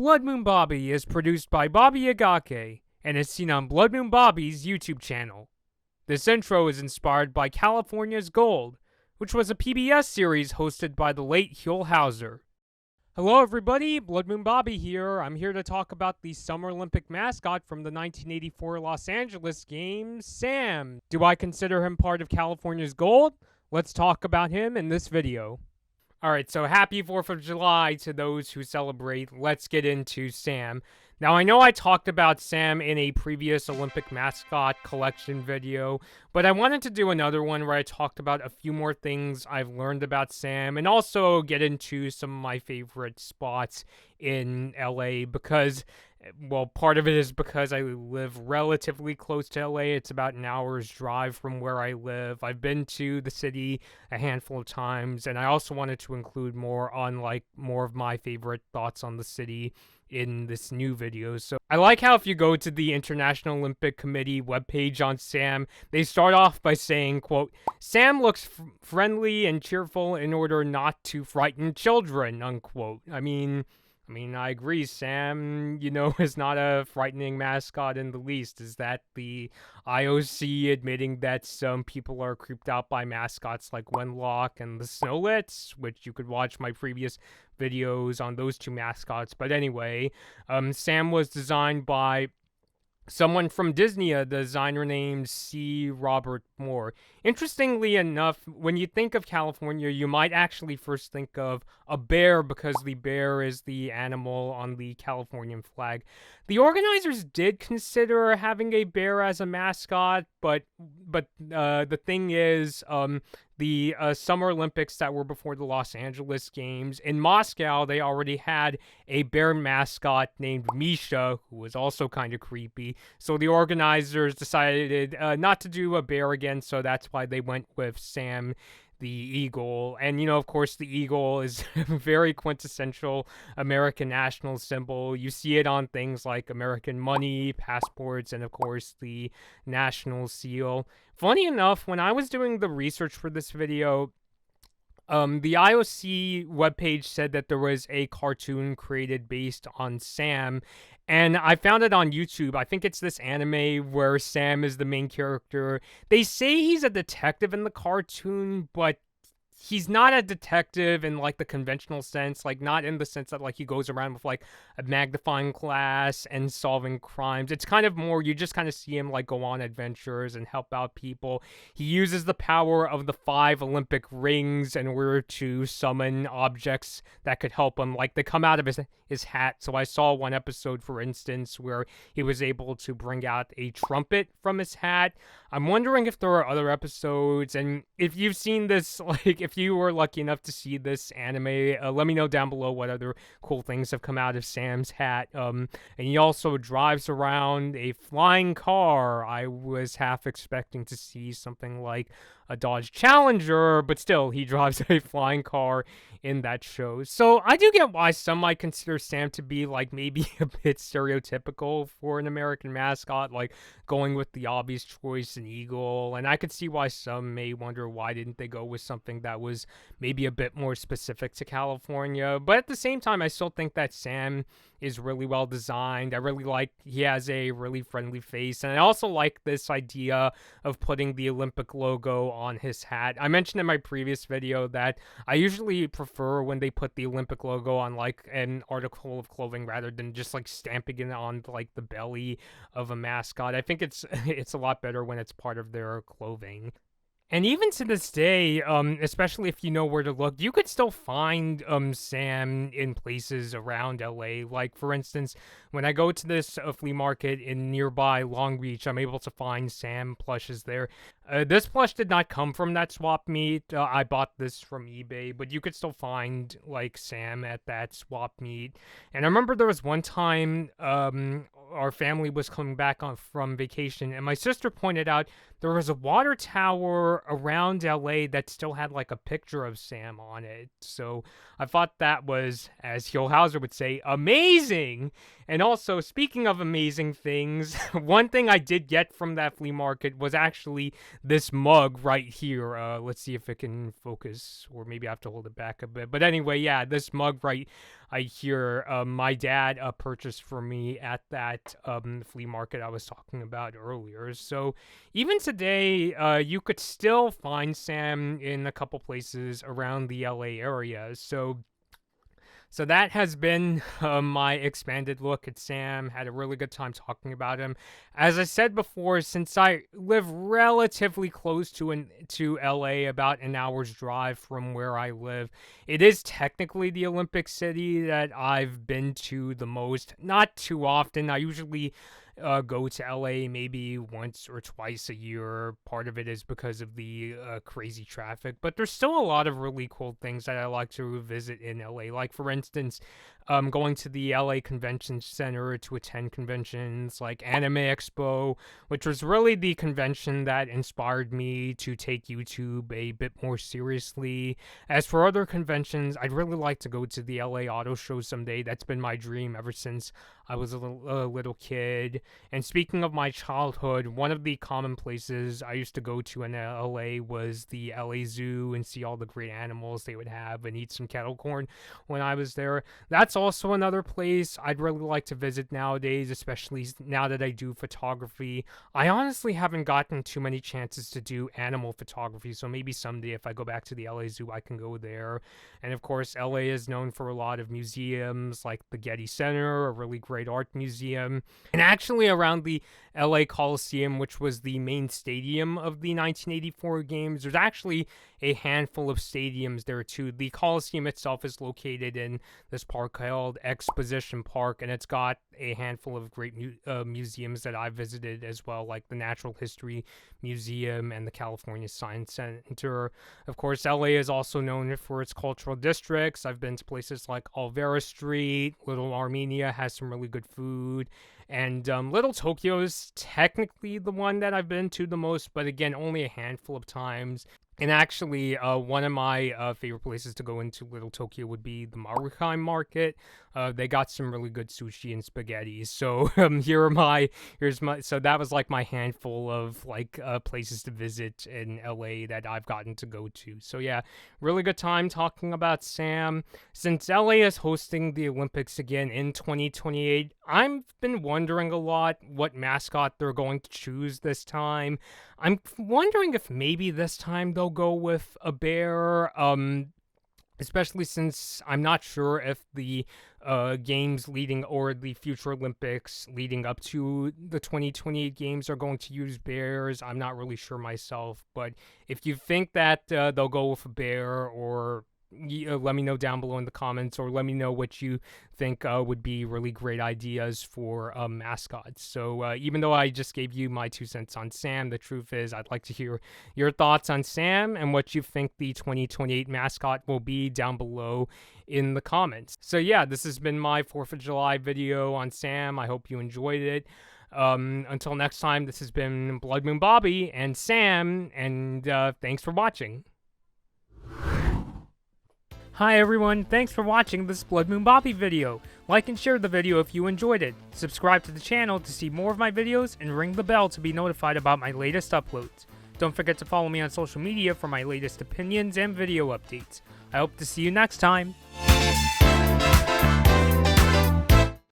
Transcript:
Blood Moon Bobby is produced by Bobby Agake and is seen on Blood Moon Bobby's YouTube channel. This intro is inspired by California's Gold, which was a PBS series hosted by the late Huell Hauser. Hello everybody, Blood Moon Bobby here. I'm here to talk about the Summer Olympic mascot from the 1984 Los Angeles Games, Sam. Do I consider him part of California's Gold? Let's talk about him in this video. Alright, so happy 4th of July to those who celebrate. Let's get into Sam. Now, I know I talked about Sam in a previous Olympic mascot collection video, but I wanted to do another one where I talked about a few more things I've learned about Sam, and also get into some of my favorite spots in LA because, well, part of it is because I live relatively close to LA. It's about an hour's drive from where I live. I've been to the city a handful of times, and I also wanted to include more on, more of my favorite thoughts on the city in this new video. So I like how if you go to the International Olympic Committee webpage on Sam, they start off by saying, quote, "Sam looks friendly and cheerful in order not to frighten children," unquote. I mean, I agree. Sam, is not a frightening mascot in the least. Is that the IOC admitting that some people are creeped out by mascots like Wenlock and the Snowlets, which you could watch my previous videos on those two mascots. But anyway, Sam was designed by someone from Disney, a designer named C. Robert Moore. Interestingly enough, when you think of California, you might actually first think of a bear because the bear is the animal on the Californian flag. The organizers did consider having a bear as a mascot, but the thing is, the Summer Olympics that were before the Los Angeles Games, in Moscow, they already had a bear mascot named Misha, who was also kind of creepy. So the organizers decided not to do a bear again, so that's why they went with Sam the eagle. And, of course, the eagle is a very quintessential American national symbol. You see it on things like American money, passports, and, of course, the national seal. Funny enough, when I was doing the research for this video, the IOC webpage said that there was a cartoon created based on Sam, and I found it on YouTube. I think it's this anime where Sam is the main character. They say he's a detective in the cartoon, but he's not a detective in, the conventional sense, not in the sense that, he goes around with, a magnifying glass and solving crimes. It's kind of more, you just kind of see him, go on adventures and help out people. He uses the power of the 5 Olympic rings in order to summon objects that could help him. They come out of his hat. So I saw one episode, for instance, where he was able to bring out a trumpet from his hat. I'm wondering if there are other episodes, and if you've seen this, if you were lucky enough to see this anime, let me know down below what other cool things have come out of Sam's hat. And he also drives around a flying car. I was half expecting to see something like a Dodge Challenger, but still, he drives a flying car in that show. So I do get why some might consider Sam to be maybe a bit stereotypical for an American mascot, going with the obvious choice, an eagle. And I could see why some may wonder why didn't they go with something that was maybe a bit more specific to California. But at the same time, I still think that Sam is really well designed. I really like he has a really friendly face, and I also like this idea of putting the Olympic logo on his hat. I mentioned in my previous video that I usually prefer when they put the Olympic logo on an article of clothing rather than just stamping it on the belly of a mascot. I think it's a lot better when it's part of their clothing. And even to this day, especially if you know where to look, you could still find Sam in places around LA. For instance, when I go to this flea market in nearby Long Beach, I'm able to find Sam plushes there. This plush did not come from that swap meet. I bought this from eBay, but you could still find Sam at that swap meet. And I remember there was one time our family was coming back from vacation, and my sister pointed out there was a water tower around LA that still had a picture of Sam on it. So I thought that was, as Huell Hauser would say, amazing. And also, speaking of amazing things, one thing I did get from that flea market was actually this mug right here. Let's see if it can focus, or maybe I have to hold it back a bit. But anyway, yeah, this mug right here, my dad purchased for me at that flea market I was talking about earlier. So even today, you could still find Sam in a couple places around the LA area. So that has been my expanded look at Sam. Had a really good time talking about him. As I said before, since I live relatively close to LA, about an hour's drive from where I live, it is technically the Olympic City that I've been to the most. Not too often. I usually go to LA maybe once or twice a year. Part of it is because of the crazy traffic, but there's still a lot of really cool things that I like to visit in LA. Like, for instance, going to the LA Convention Center to attend conventions like Anime Expo, which was really the convention that inspired me to take YouTube a bit more seriously. As for other conventions, I'd really like to go to the LA Auto Show someday. That's been my dream ever since I was a little kid. And speaking of my childhood, one of the common places I used to go to in LA was the LA Zoo and see all the great animals they would have and eat some kettle corn when I was there. That's also another place I'd really like to visit nowadays, especially now that I do photography. I honestly haven't gotten too many chances to do animal photography, so maybe someday if I go back to the LA Zoo, I can go there. And of course, LA is known for a lot of museums, like the Getty Center, a really great art museum. And actually around the LA Coliseum, which was the main stadium of the 1984 games, there's actually a handful of stadiums there too. The Coliseum itself is located in this park called Exposition Park, and it's got a handful of great museums that I've visited as well, like the Natural History Museum and the California Science Center. Of course, LA is also known for its cultural districts. I've been to places like Olvera Street. Little Armenia has some really good food. And Little Tokyo is technically the one that I've been to the most, but again, only a handful of times. And actually, one of my favorite places to go into Little Tokyo would be the Marukai Market. They got some really good sushi and spaghetti. So so that was like my handful of like places to visit in LA that I've gotten to go to. So yeah, really good time talking about Sam. Since LA is hosting the Olympics again in 2028, I've been wondering a lot what mascot they're going to choose this time. I'm wondering if maybe this time they'll go with a bear, especially since I'm not sure if the games leading or the future Olympics leading up to the 2028 games are going to use bears. I'm not really sure myself, but if you think that they'll go with a bear, or let me know down below in the comments, or let me know what you think would be really great ideas for mascots. So even though I just gave you my 2 cents on Sam, the truth is I'd like to hear your thoughts on Sam and what you think the 2028 mascot will be down below in the comments. So yeah, this has been my 4th of July video on Sam. I hope you enjoyed it. Until next time, this has been Blood Moon Bobby and Sam, and thanks for watching. Hi everyone, thanks for watching this Blood Moon Bobby video. Like and share the video if you enjoyed it. Subscribe to the channel to see more of my videos, and ring the bell to be notified about my latest uploads. Don't forget to follow me on social media for my latest opinions and video updates. I hope to see you next time.